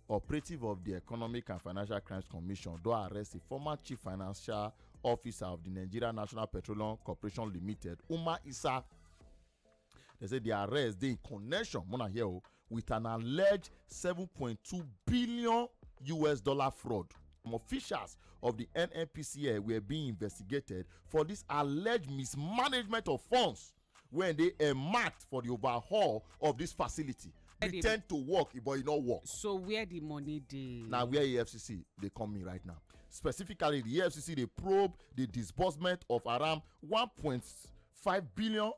operative of the Economic and Financial Crimes Commission do arrest the former chief financial officer of the Nigeria National Petroleum Corporation Limited, Umar Isa. They say the arrest dey in connection with an alleged $7.2 billion fraud. Officials of the NNPC were being investigated for this alleged mismanagement of funds when they earmarked for the overhaul of this facility. Pretend to work, but it not work. So where the money dey? Now where EFCC they come in right now. Specifically, the EFCC they probe the disbursement of around $1.5 billion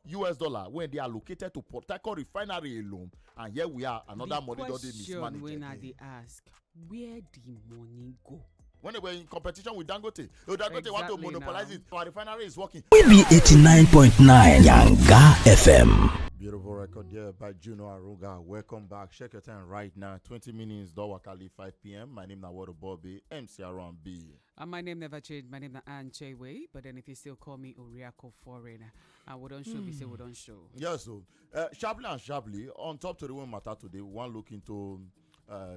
when they are located to Port Harcourt Refinery alone, and here we are another money that they mismanaged. When they ask where the money go? When they were in competition with Dangote, Dangote want to monopolize it. Our refinery is working. We be 89.9 Yanga FM. Beautiful record there by Juno Aruga. Welcome back. Check your time right now. 20 minutes, Wakali, 5 p.m. My name is Warri Bobby, MC Around B. And my name never changed. My name is Ann Chewe. But then if you still call me Oriako Foreigner, and we don't show, we say we don't show. Yes, so sharply, on top to the one matter today, we want to look into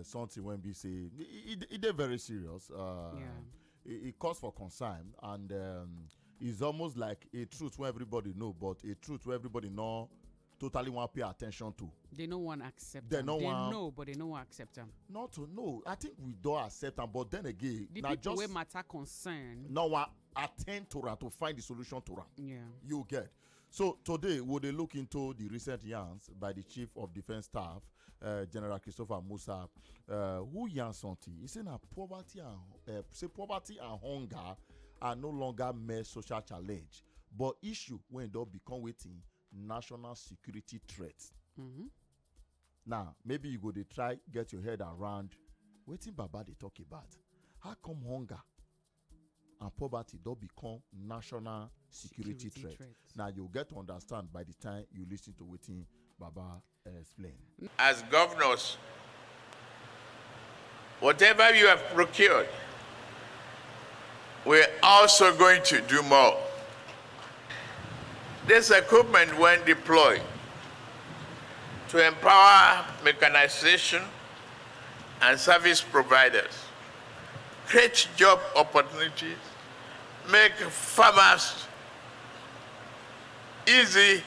something when we say it is very serious. It calls for concern, and it's almost like a truth where everybody know, but a truth where everybody know totally want to pay attention to. They don't want to accept them. They know, but they don't want to accept them. Not to know. I think we don't accept them, but then again, the people where matter concern. No one attend to them to find the solution to them. Yeah. You get. So today, we'll look into the recent yarns by the Chief of Defense Staff, General Christopher Musa, who yarns something. He said that poverty and hunger are no longer mere social challenge, but issue when they become waiting national security threats. Now, maybe you go to try get your head around wetin Baba they talk about. How come hunger and poverty don't become national security threats? Now you get to understand by the time you listen to wetin Baba explain. As governors, whatever you have procured, we're also going to do more. This equipment, when deployed, to empower mechanization and service providers, create job opportunities, make farmers easy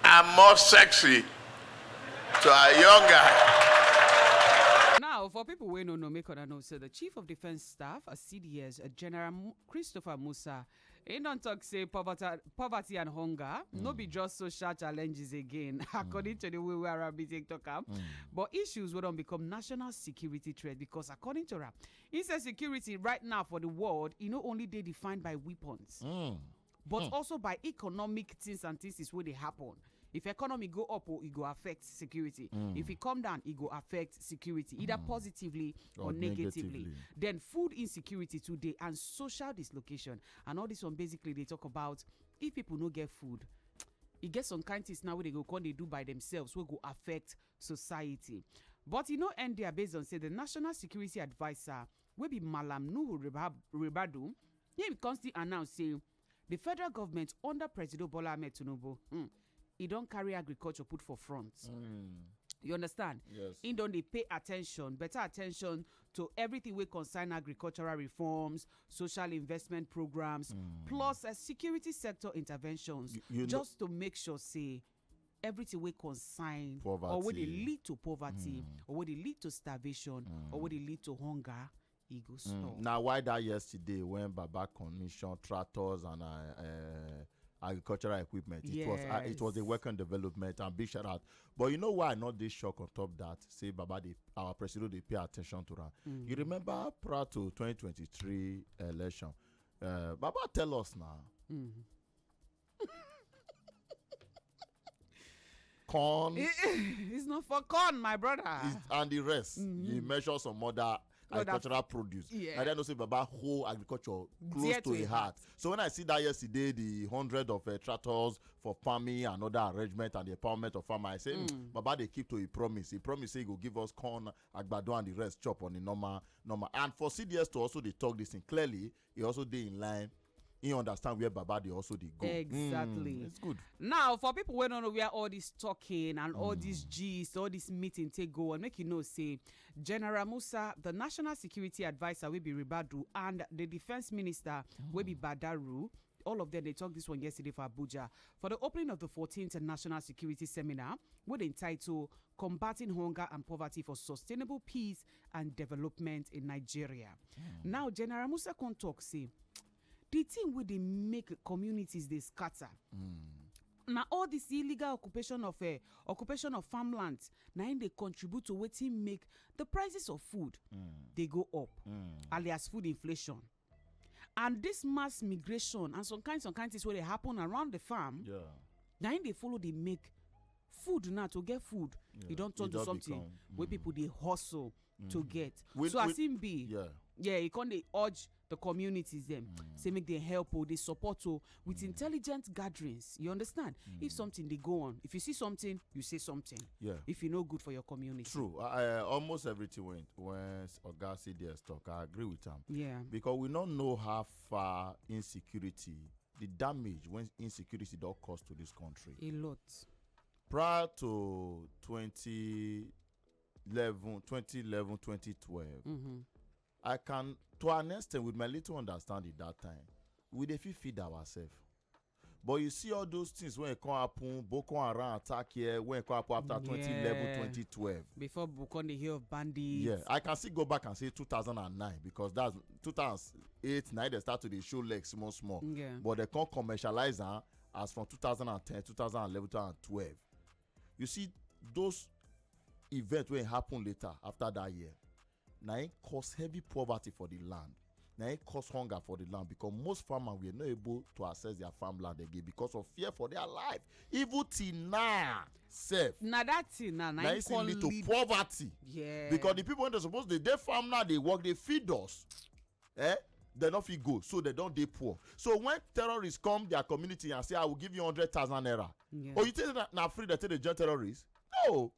and more sexy to our younger. Now, for people who don't know, make or know, so the Chief of Defense Staff, a CDS, General Christopher Musa, he don't talk say poverty and hunger, no be just social challenges again, according to the way we are talk but issues will don't become national security threat because according to Rap, insecurity right now for the world, not only they defined by weapons, but also by economic things and things is where they happen. If economy go up, it go affect security. If it come down, it go affect security, either positively or negatively. Then food insecurity today and social dislocation. And all this one, basically, they talk about if people no get food, it gets some kind of things now where they go they do by themselves, will go affect society. But end there based on say the National Security Advisor will be Malam Nuhu Ribadu. He constantly announced say the federal government under President Bola Ahmed Tinubu, he don't carry agriculture put for front. You understand? Yes. He don't they pay better attention to everything we concern agricultural reforms, social investment programs, plus security sector interventions, just to make sure say everything we concern poverty, or where they lead to poverty, or where they lead to starvation, or where they lead to hunger. Now, why that yesterday when Baba commissioned tractors and agricultural equipment, it was a work and development and big shout out. But you know why not this shock on top that? Say Baba, our president, they pay attention to that. You remember prior to 2023 election, Baba tell us now. Corn. It's not for corn, my brother. And the rest, you measure some other agricultural produce. And then also Baba whole agriculture close to a heart. So when I see that yesterday, the 100 of tractors for farming and other arrangement and the empowerment of farmers, I say, Baba, they keep to a promise. He promised he will give us corn, agbado, and the rest chop on the normal. And for CDS to also they talk this thing clearly, he also did in line he understand where Baba they also they go. Exactly. It's good. Now, for people who don't know where all this talking and all these G's, all this meeting take go and make you know, say, General Musa, the National Security Advisor will be Ribadu, and the Defense Minister will be Badaru. All of them, they talked this one yesterday for Abuja for the opening of the 14th National Security Seminar with the entitled Combating Hunger and Poverty for Sustainable Peace and Development in Nigeria. Now, General Musa can talk, say, the thing where they make communities they scatter. Now all this illegal occupation of farmlands, now they contribute to Wetin make the prices of food they go up, alias food inflation. And this mass migration and some kinds things where they happen around the farm, now they follow they make food now to get food. You don't turn to something where people they hustle to get. So as him be, you can't they urge the communities them say make them help or they support with intelligent gatherings. You understand? If something they go on, if you see something, you say something. If you know good for your community. True. Almost everything when Oga CDS talk, I agree with him. Because we don't know how far insecurity, the damage when insecurity does cause to this country. A lot. Prior to 2011, 2012, I can, to an extent, with my little understanding that time, we dey fit feed ourselves. But you see all those things when it come happen, Boko Haram attack here, when it come happen after 2011, 2012. Before Boko they hear of bandits. I can still go back and say 2009 because that's 2008, 9 they start to dey show legs small. But they can't commercialize as from 2010, 2011, 2012. You see those events when it happen later after that year. Now it cause heavy poverty for the land. Now it cause hunger for the land because most farmers were not able to access their farmland again because of fear for their life. Even till now, safe. Now that's it. Now it's lead to poverty. Because the people when they're supposed to they farm now, they work, they feed us. They don't feel good, so they don't they poor. So when terrorists come their community and say, I will give you 100,000 naira. Or you think that now free that they join terrorists? No.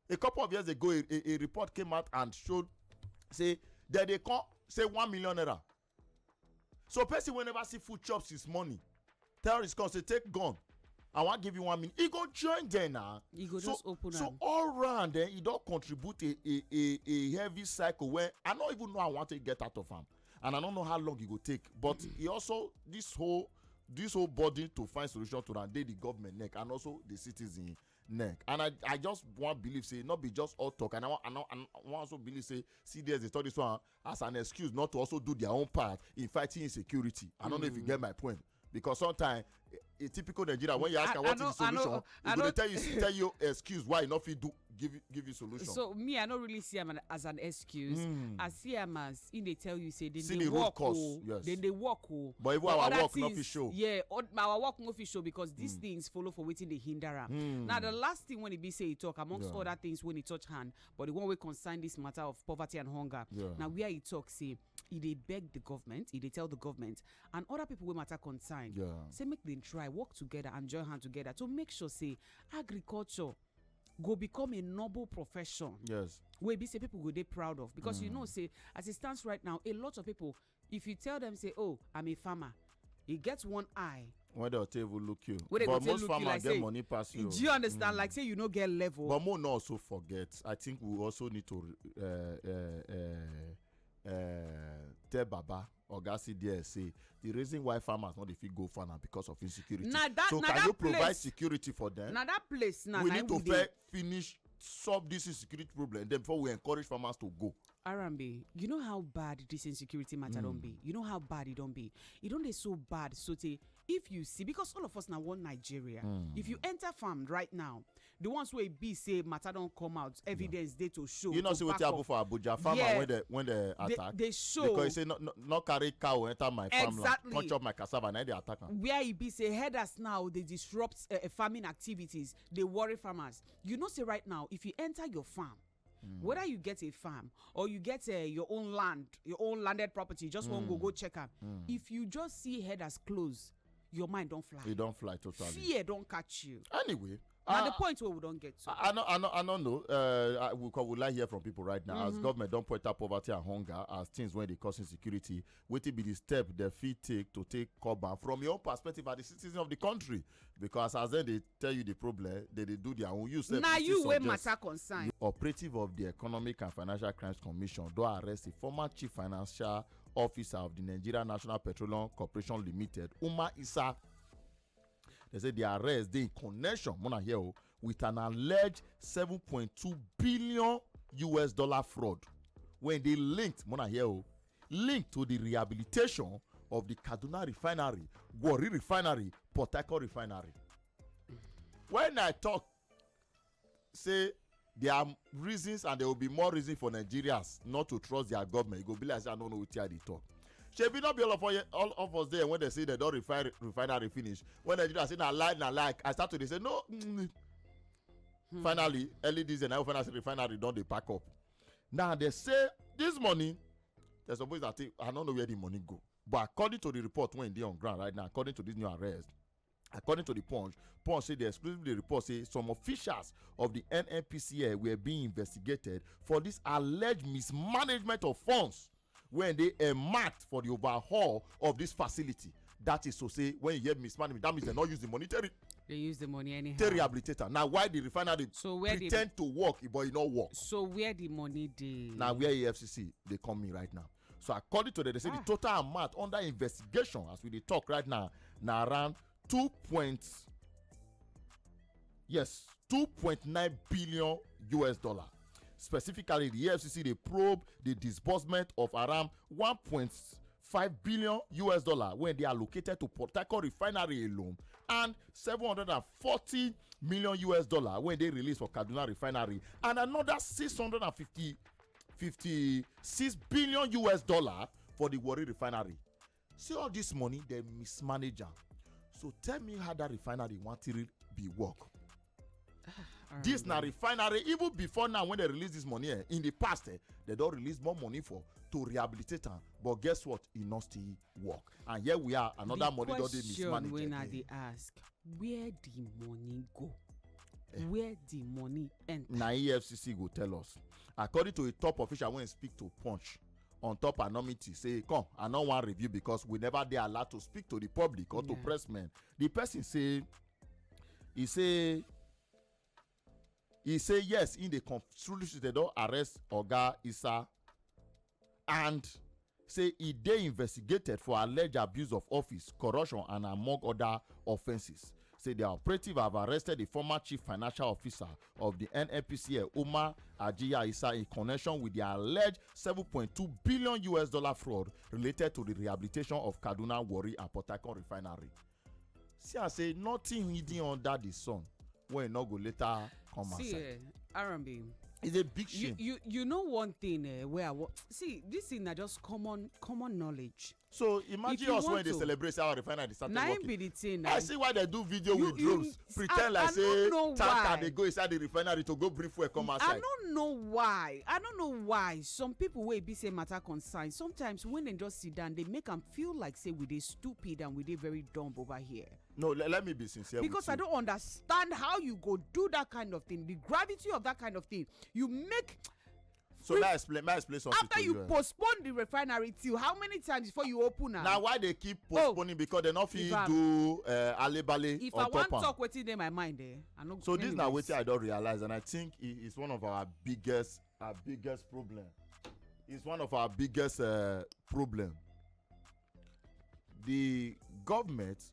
A couple of years ago, a report came out and showed, say, that they can't say 1 million naira. So, person whenever see food chops his money, terrorists come say, take gun. I want to give you 1 million. He go join there now. He go just open So, all round, then, he don't contribute a heavy cycle where I don't even know I want to get out of him. And I don't know how long it will take. But he also, this whole body to find solution to that, the government neck and also the citizen neck. And I just want to believe, say, not be just all talk. And I want also believe, say, CDS, they thought this one as an excuse not to also do their own part in fighting insecurity. I don't know if you get my point. Because sometimes, a typical Nigeria, when you ask what is the solution, he's going to tell you excuse why not give you solution. So me, I don't really see him as an excuse. I see him as they tell you say they walk. Yes. Then they walk. But even our work not fi show. Yeah, our work not fi show because these things follow for waiting they hinder him. Now the last thing when he be say he talk amongst other things when he touch hand, but the one we concern this matter of poverty and hunger. Now where he talk say they beg the government, they tell the government and other people wey matter concern. Say make them try work together and join hand together to make sure say agriculture go become a noble profession. Wey be say people go dey proud of because you know say as it stands right now, a lot of people, if you tell them say, oh, I'm a farmer, he gets one eye. When they'll table look you. But most farmers like get money pass you. Do you understand? Like say you no get level. But more not also forget. I think we also need to tell Baba or Gassi DSA the reason why farmers not if go farm because of insecurity. So can you provide security for them? Now that place now we need to finish solve this insecurity problem then before we encourage farmers to go. Arambe, you know how bad this insecurity matter don't be. You know how bad it don't be. It don't be so bad. So if you see, because all of us now want Nigeria. If you enter farm right now, the ones where be say matter don't come out, evidence they to show. You know see what happen for Abuja farmer when they attack. They show. Because you say not carry cow enter my farmland. Exactly. Punch up my cassava and they attack them. Where it be say headers now they disrupt farming activities. They worry farmers. You know say right now if you enter your farm, whether you get a farm or you get your own land, your own landed property, just want go check out. If you just see headers close, your mind don't fly. It don't fly totally. Fear don't catch you. Anyway, Now the point where we don't get to. I don't know. We would like hear from people right now. As government don't point out poverty and hunger as things when they cause insecurity. What will be the step the fee take to take cover from your own perspective as the citizen of the country? Because as then they tell you the problem, they do their own use. Now you will matter concern. Operative of the Economic and Financial Crimes Commission do arrest the former chief financial officer of the Nigerian National Petroleum Corporation Limited, Umar Isa. They say the arrest they in connection with an alleged $7.2 billion fraud when they linked linked to the rehabilitation of the Kaduna Refinery, Warri Refinery, Port Harcourt Refinery. When I talk, say there are reasons and there will be more reasons for Nigerians not to trust their government. It go be like say I don't know what they talk. Should be not be all of us there when they say they don't refinery finish. When Nigeria say na lie, I start to say no. Finally, early this and now refinery don't they pack up. Now they say this money, they're supposed to think, I don't know where the money go. But according to the report when they're on ground right now, according to this new arrest, according to the Punch say the exclusively report say some officials of the NNPC were being investigated for this alleged mismanagement of funds when they earmarked for the overhaul of this facility. That is to say, when you hear mismanagement, that means they not use the money. They use the money anyhow. To rehabilitator. Now, why the refinery pretend to work, but it not work? So where the money they? Now, where EFCC they come in right now. So according to them, they say the total amount under investigation, as we talk right now around $2.9 billion. Specifically, the EFCC they probe the disbursement of around $1.5 billion when they are allocated to Port Harcourt Refinery alone, and $740 million when they release for Kaduna Refinery, and another $656 billion for the Warri Refinery. See all this money they mismanage. So tell me how that refinery want to be work. This na refinery even before now when they release this money in the past they don't release more money for to rehabilitate them, but guess what, it not still work, and here we are another money don't they mismanage. When they ask where the money go, where the money enter, na EFCC go tell us. According to a top official when speak to Punch on top anonymity, say come I don't want review because we never dey allowed to speak to the public or to press men. The person say he say yes, in the conclusion they don't arrest Oga Isa and say he dey investigated for alleged abuse of office, corruption and among other offences. Say the operative have arrested the former chief financial officer of the NNPC, Umar Isa, in connection with the alleged $7.2 billion fraud related to the rehabilitation of Kaduna, Warri and Port Harcourt Refinery. See, I say nothing hidden under the sun when not go later come outside. R&B. It's a big shame. You know one thing where see this thing na just common knowledge. So imagine us when they celebrate our refinery started working. Be the thing, I see why they do video with drones. Pretend like say tanker they go inside the refinery to go bring fuel come outside. I don't know why some people wey be say matter concern sometimes when they just sit down they make them feel like say we dey stupid and we dey very dumb over here. No, let me be sincere because I don't understand how you go do that kind of thing, the gravity of that kind of thing. You make so may I explain something after you postpone the refinery till how many times before you open am? Now why they keep postponing? Because they not fit do alebale. If I want talk wetin dey my mind I no. So this na wetin I don't realize, and I think it's one of our biggest problem. It's one of our biggest problem. The government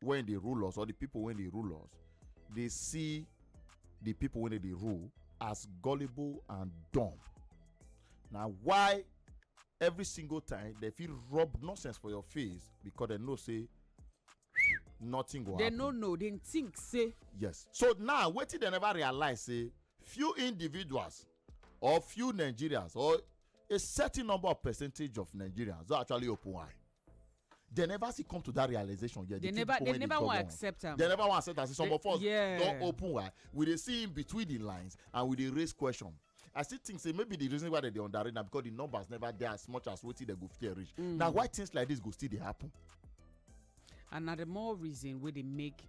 when they rule us, or the people when they rule us, they see the people when they rule as gullible and dumb. Now why every single time they feel rub nonsense for your face because they know say nothing will happen. They no they think say yes. So now wetin they never realize say few individuals or few Nigerians or a certain number of percentage of Nigerians don't actually open eye. They never see come to that realization yet. They never want to accept them. They never want to accept them. Some of us don't open eye. We dey see in between the lines and we dey raise question. I still think say maybe the reason why they underrate now because the numbers never there as much as wetin they go fear reach. Now why things like this go still dey happen? And now the more reason where they make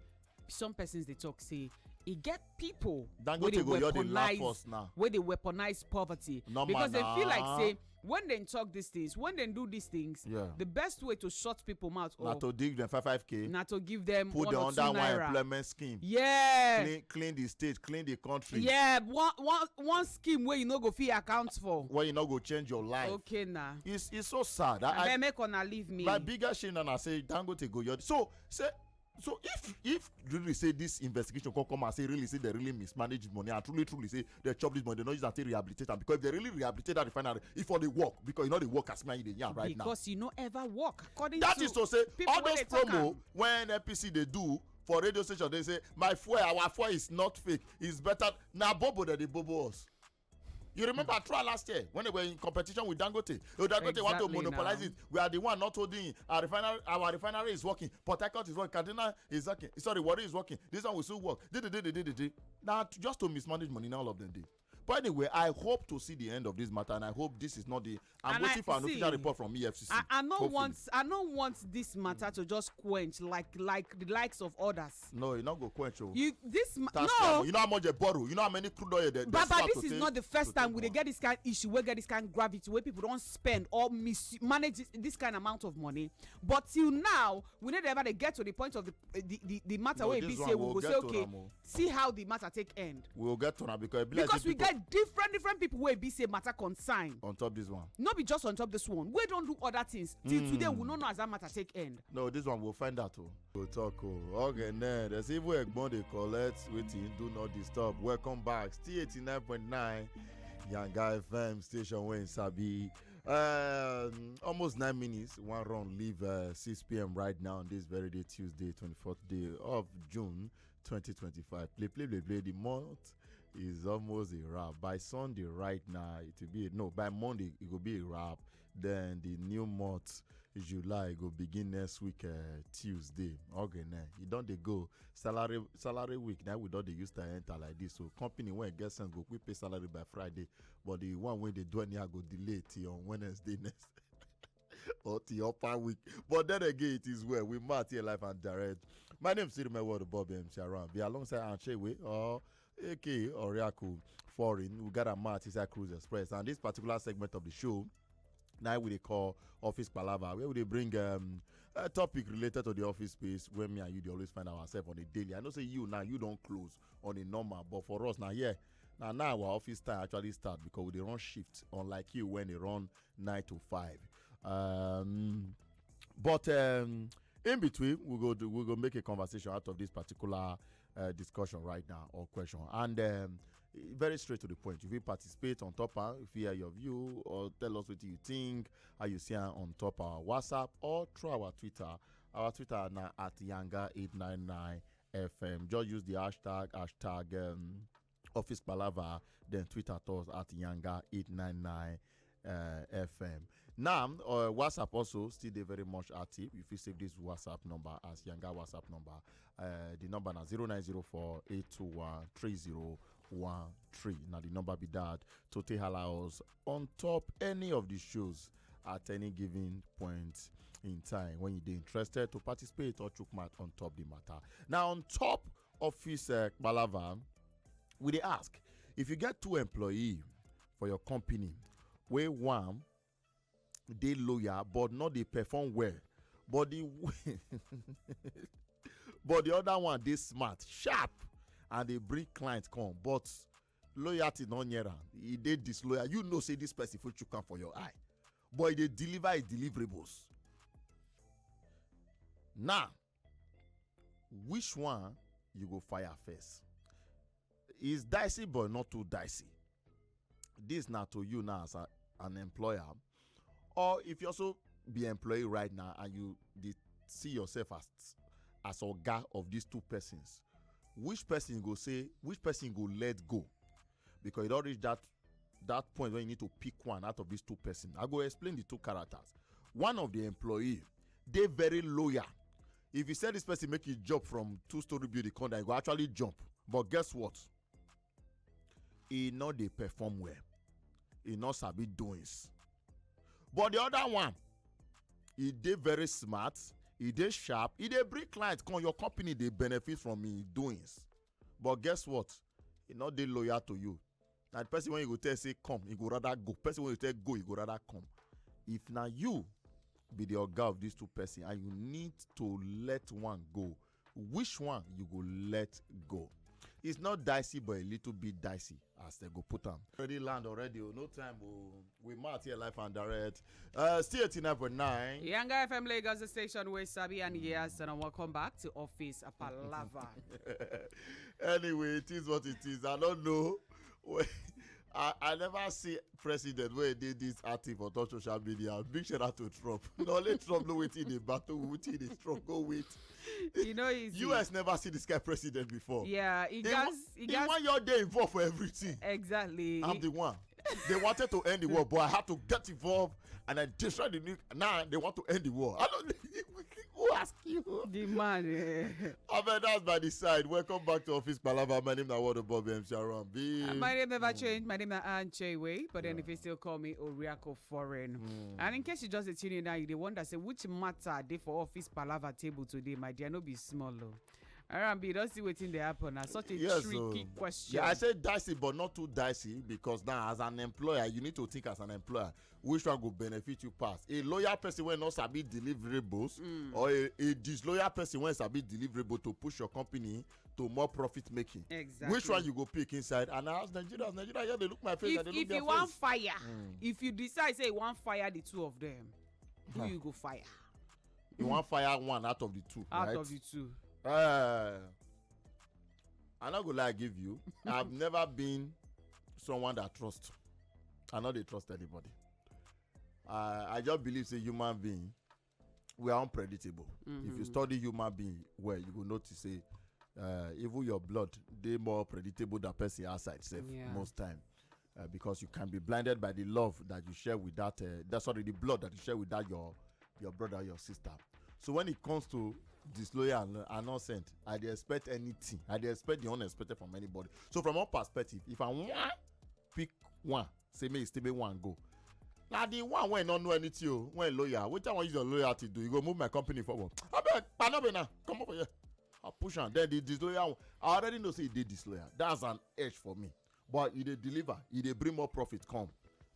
some persons they talk say e get people Dangote wey dey go hear the laugh first now. wey dey weaponize poverty because they feel like say when dem talk these things, when dem do these things, the best way to shut people mouth na to dig them 5k, na to give them put 1 them or 2 under one naira. employment scheme. Clean the state, clean the country. One scheme wey you no go fit account for. Where you no go change your life. Okay na. It's so sad. I make una leave me. My biggest shame na say Dangote go hear. So if really say this investigation come and say really say they really mismanage money and truly say they chop this money, they not use that to rehabilitate them, because if they really rehabilitate that refinery, if for the work, because you know the work as man in the yarn right now. Because you no ever work. According that to is to say all those promo when NPC they do for radio station, they say our fuel is not fake, it's better now bobo than the bobos. You remember trial last year when they were in competition with Dangote? Dangote want to monopolize it. We are the one not holding our refinery is working. Port Harcourt is working. Kaduna is working. Sorry, Warri is working. This one will still work. Now, just to mismanage money, all of them did. But anyway, I hope to see the end of this matter, and I hope this is not the. I'm waiting for an official report from EFCC. I don't want this matter to just quench like the likes of others. No, you not go quench. No. You know how much they borrow. You know how many crude oil they. But this is not the first time we get this kind of issue. We get this kind of gravity where people don't spend or mismanage this kind of amount of money. But till now, we never ever get to the point of the matter where we say we will say okay, see how the matter take end. We will get to now because we get different people where be say matter consign on top this one. Not be just on top this one. We don't do other things till today. We don't know as that matter take end. No, this one we'll find out. We'll talk. Okay, then there's even a they collect Wetin do not disturb. Welcome back. Still 89.9 Yanga FM station where in Sabi. Almost 9 minutes. One round leave 6 p.m. right now on this very day, Tuesday, 24th day of June 2025. Play. The month is almost a wrap. By Sunday right now, it will be by Monday it will be a wrap. Then the new month, July, go begin next week, Tuesday. Okay, now you don't they go salary week. Now we don't they used to enter like this. So company when it gets go quick pay salary by Friday, but the one when they do any go delay till on Wednesday next or till upper week. But then again, it is well. We mark here live and direct. My name is Sirima Ward Bob MC around. Be alongside Anchewe or AK Oriaku Foreign. We got a match inside Cruise Express, and this particular segment of the show now we call Office Palava, where we bring a topic related to the office space where me and you always find ourselves on a daily. I know say you don't close on a normal, but for us now now our office time actually start because we run shift, unlike you when they run 9 to 5. But in between we go make a conversation out of this particular discussion right now or question, and very straight to the point. If you participate on top, if you hear your view or tell us what you think, how you see on top our WhatsApp or through our Twitter. Our Twitter now at Yanga899FM. Just use the hashtag Office Palava, then Twitter us at Yanga899FM. Now, WhatsApp also still very much active. If you save this WhatsApp number as Yanga WhatsApp number, the number is 0904-821-3013. Now the number be that to take us on top any of the shows at any given point in time when you're interested to participate or chook mat on top the matter. Now on top office palava, we dey ask if you get 2 employees for your company, where one they loyal but not they perform well, but the but the other one they smart, sharp, and they bring clients come, but loyalty not near am. He dey disloyal. You know say this person fit you come for your eye, but they deliver his deliverables. Now, which one you go fire first? Is dicey but not too dicey. This now to you now as an employer, or if you also be employee right now and you see yourself as oga of these 2 persons. Which person go say, which person go let go? Because you don't reach that point where you need to pick one out of these 2 persons. I go explain the 2 characters. One of the employee, they very loyal. If you say this person make you jump from 2-story building, he go actually jump. But guess what? He not they perform well. He not sabi doings. But the other one, he dey very smart. He dey sharp. He dey bring clients come your company. They benefit from his doings. But guess what? He not dey loyal to you. Now the person when you go tell say come, he go rather go. Person when you tell go, he go rather come. If now you be the oga of these two persons and you need to let one go, which one you go let go? It's not dicey, but a little bit dicey, as they go put on. Already land already. No time. We might here live and direct. Still 89.9. Younger FM Lagos, the station where Sabi and yes, and welcome back to office a palava. Anyway, it is what it is. I don't know. I never see president where they did this active on social media. Big shout out to Trump. No, let Trump know within the battle, within the Trump. Go wait. You know, US never see this guy president before. Yeah, he want your day involved for everything. Exactly. I'm the one. They wanted to end the war, but I had to get involved and I destroyed the nuke. Now they want to end the war. I don't. Who asked you? The man. I mean, that's by the side. Welcome back to Office Palava. My name is Warri Bobby M. Sharon. My name never changed. My name is Ann Chewe, but then if you still call me Oriako Foreign. And in case you just tune in now, you wonder say which matter they for Office Palava table today, my dear, no be small though. Arambi, don't see what's in the happen. That's such a tricky question. Yeah, I said dicey, but not too dicey because now, as an employer, you need to think as an employer which one will benefit you past. A loyal person when not sabi deliverables, or a disloyal person when sabi deliverable to push your company to more profit making. Exactly. Which one you go pick inside? And I ask Nigeria, yeah, they look my face. And they look if their you face. want fire, if you decide say you want fire the two of them, who you go fire? You want fire one out of the two, out right? of the two. I'm not gonna lie, give you. I've never been someone that trusts. I know they trust anybody. I just believe say human being, we are unpredictable. If you study human being well, you will notice say even your blood they more predictable than person outside self most time. Because you can be blinded by the love that you share with that the blood that you share with that your brother or your sister. So when it comes to disloyal and innocent, I dey expect anything. I dey expect the unexpected from anybody. So from our perspective, if I want pick one, say me still be one go. Now the one when not know anything, when lawyer, which I want use your loyalty do? You go move my company forward. I beg, now come over here. I push on. Then the disloyal, I already know say they disloyal. That's an edge for me. But if they deliver, if they bring more profit come,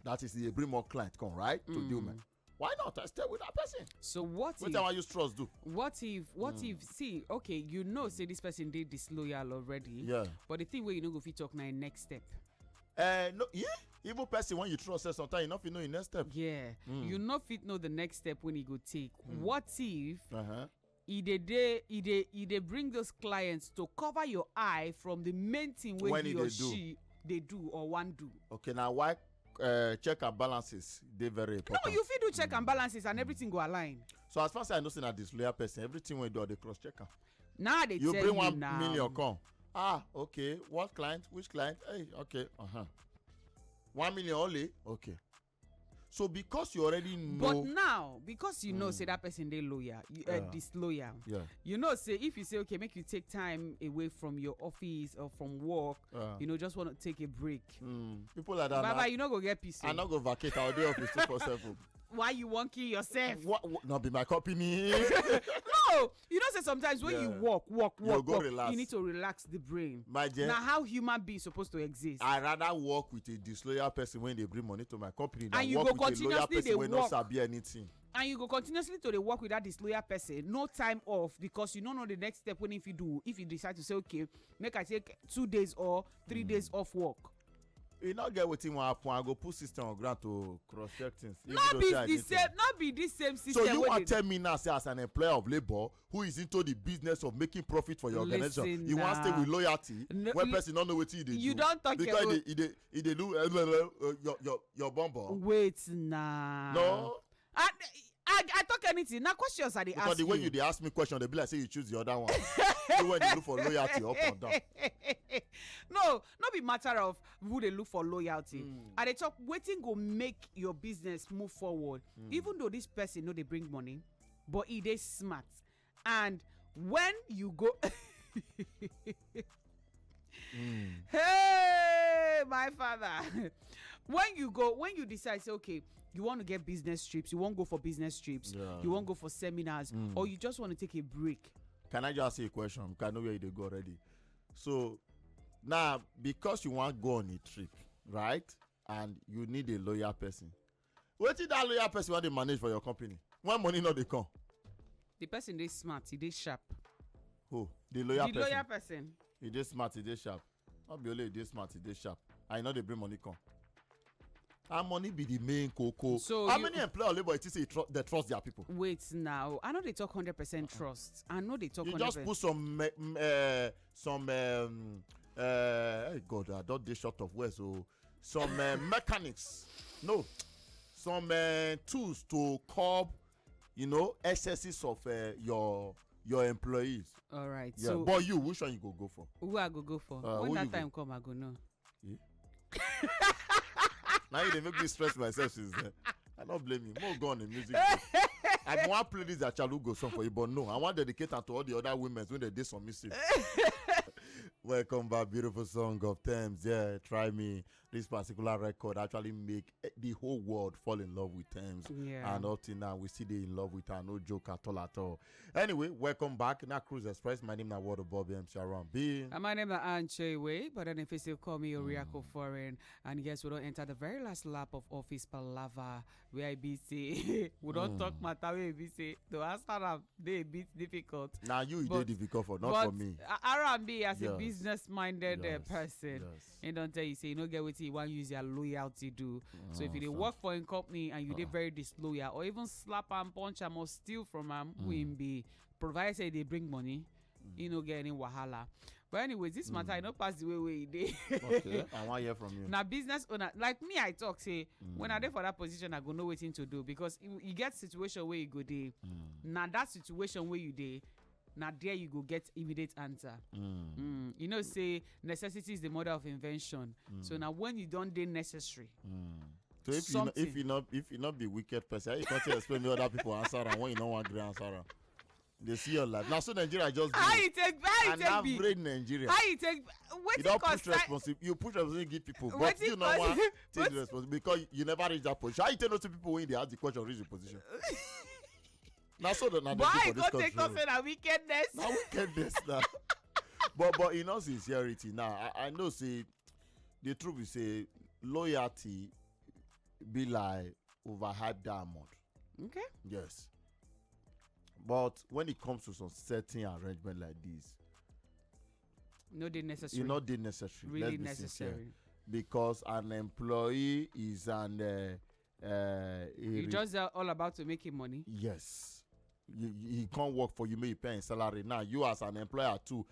that is, if they bring more client come, right? To deal man. Why not? I stay with that person. So what if I use trust do? What if see, okay, you know say this person did disloyal already. Yeah. But the thing where you know go fit talk now next step. No, yeah. Even person when you trust say sometimes you not fit know your next step. Yeah. You not fit know the next step when he go take. What if he dey bring those clients to cover your eye from the main thing when he or she they do or one do. Okay, now why check and balances they very important. No, you fit do check and balances and everything go align. So as far as I know, say na disloyal person, everything when you do they cross check am. Now they you tell bring you 1 now. million come. Okay. What client? Which client? Hey, okay. 1 million only. Okay. So because you already know. But now, because you know, say that person they lawyer, disloyal. Yeah. You know, say if you say okay, make you take time away from your office or from work, you know, just want to take a break. People like that. Baba, you not go get peace. I not go vacate our day office 247. Why you want kill yourself? What? Not be my company. No, you know, say sometimes when you walk, relax. you need to relax the brain. My dear. Now, how human beings supposed to exist? I rather work with a disloyal person when they bring money to my company than and you work go with a loyal continuously person when not sabi anything. And you go continuously to the work with that disloyal person, no time off, because you don't know the next step when if you decide to say okay, make I take 2 days or 3 days off work. You not get wetin wan happen. I go put system on ground to cross check things. Not be the same system. So you want tell me now, say as an employer of labor who is into the business of making profit for your organization, you want stay with loyalty when person don't know wetin he dey do. You don't talk because he dey do your bumper. Wait now. No. I talk anything. Now questions are they ask you. Because the way you dey ask me question, they be like say you choose the other one. So when you look for loyalty up and down. No, not be matter of who they look for loyalty. And they talk waiting go make your business move forward. Even though this person know they bring money, but he they smart. And when you go Hey, my father. When you decide, say, okay, you want to get business trips, you won't go for business trips, you won't go for seminars, or you just want to take a break. Can I just ask you a question? Because I know where you go already. So Now, because you want to go on a trip, right? And you need a loyal person. What did that loyal person want to manage for your company? When money not they come? The person is smart, he is sharp. Who? The loyal person. The loyal person. He is smart, he is sharp. Not be only he is smart, he is sharp. I know they bring money come. And money be the main cocoa. So how many employer labor it is they trust their people? Wait now. I know they talk 100% trust. I know they talk 100%. You just put some hey God, I don't dey short of words. So some mechanics. No. Some tools to curb, excesses of your employees. All right. Yeah. So but which one you go for? Who I go for? When that time come, I go know. Yeah. Now you dey make me stress myself since then. I don't blame you. More go on in music. I want to play this Achalugo song for you, but no, I want to dedicate it to all the other women when they did submissive. Welcome back, beautiful song of Thames. Yeah, try me. This particular record actually make the whole world fall in love with Thames. Yeah. And up till now, we see they in love with her. No joke at all. Anyway, welcome back. Now Cruise Express. My name is Water Bobby M. Sharon B. And my name is Anche Way, but then if you still call me Oriako Foreign. And yes, we don't enter the very last lap of office palava where I be say we don't talk matter where we say to answer them they a bit difficult. Now you did difficult for not for me. R&B as a business-minded person, Yes. and don't tell you say you don't get what you want use your loyalty do. So if you dey work for a company and you dey very disloyal or even slap and punch am or steal from am, we be provide say they bring money, you no get any wahala. But anyways, this matter I no pass the way e dey. Okay, I want to hear from you. Now business owner like me, I talk say when I dey for that position, I go know wetin to do because you get situation where you go dey. Now that situation where you dey. Now there you go get immediate answer. You know say necessity is the mother of invention. So now when you don't dey necessary. So if you not be wicked person, you can't explain me other people answer and when you don't want to answer. They see your life. Now so Nigeria just how you take average Nigeria. How you take you don't push responsibility. You push responsibility give people, but you don't want to take the responsibility because you never reach that position. How you tell those people when they ask the question reach the position? Now so that now why go take nothing a wickedness? Now wickedness now. but in all sincerity, now I know say the truth is say loyalty be like overhyped diamond. Okay. Yes. But when it comes to some certain arrangement like this, no they necessary. You not they necessary. Really Let's necessary. Sincere. Because an employee is an you just all about to make him money. Yes. He can't work for you, may pay in salary. Now you as an employer to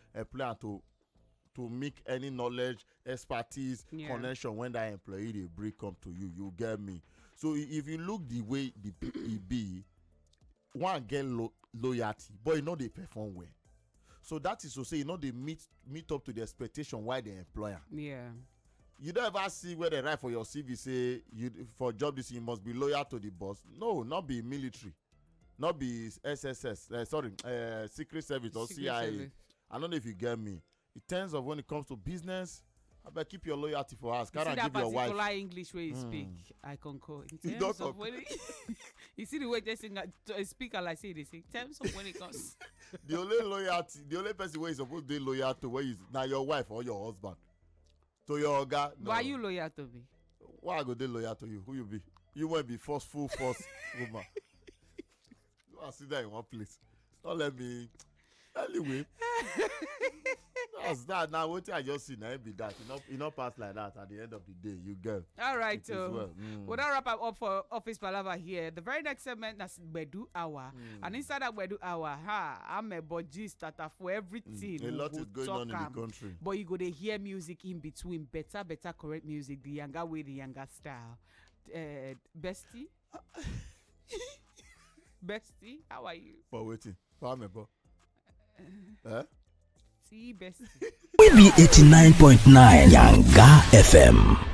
make any knowledge, expertise, connection when that employee they bring come to you. You get me? So if you look the way it be, one get loyalty, but you know they perform well. So that is to say, they meet up to the expectation why the employer. Yeah. You don't ever see where they write for your CV say for job this you must be loyal to the boss. No, not be military. Not be SSS, Secret Service or CIA. Service. I don't know if you get me. In terms of when it comes to business, I better keep your loyalty for us. Can't give your wife. Particular English way you speak, I concur. In terms of when you see the way they sing, a speaker like say they say. In terms of when it comes, the only person where you supposed to be loyal to where is now your wife or your husband. To your guy. No. Why you loyal to me? Why I go they loyal to you? Who you be? You won't be forceful woman. I sit there in one place. Don't let me. Anyway, that's that. Now, what I just see now be that. You not pass like that at the end of the day. You get. All right, so we'll now wrap up for Office Palava here. The very next segment is Gbedu Hour. And inside that Gbedu Hour, I'm a budgie starter for everything. A lot is going on in the country. But you go to hear music in between. Better, correct music. The younger way, the younger style. Bestie? Bestie, how are you? For waiting. For me, See, bestie. We be 89.9 Yanga FM.